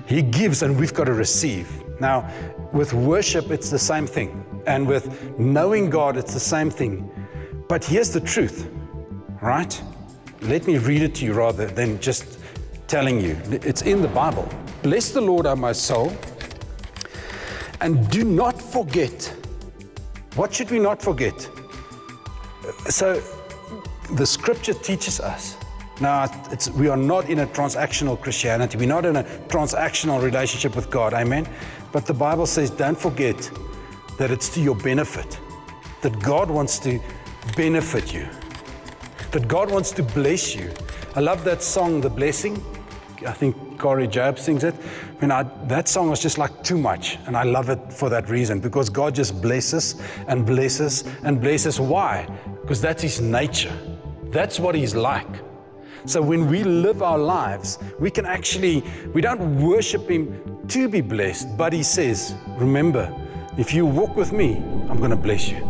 He gives and we've got to receive. Now, with worship, it's the same thing. And with knowing God, it's the same thing. But here's the truth, right? Let me read it to you rather than just telling you. It's in the Bible. Bless the Lord, O my soul, and do not forget. What should we not forget? So the scripture teaches us. Now, we are not in a transactional Christianity. We're not in a transactional relationship with God, amen? But the Bible says, don't forget that it's to your benefit, that God wants to benefit you, that God wants to bless you. I love that song, The Blessing. I think Corey Job sings it. That song was just like too much, and I love it for that reason, because God just blesses and blesses and blesses. Why? Because that's His nature. That's what He's like. So when we live our lives, we don't worship Him to be blessed, but He says, remember, if you walk with me, I'm going to bless you.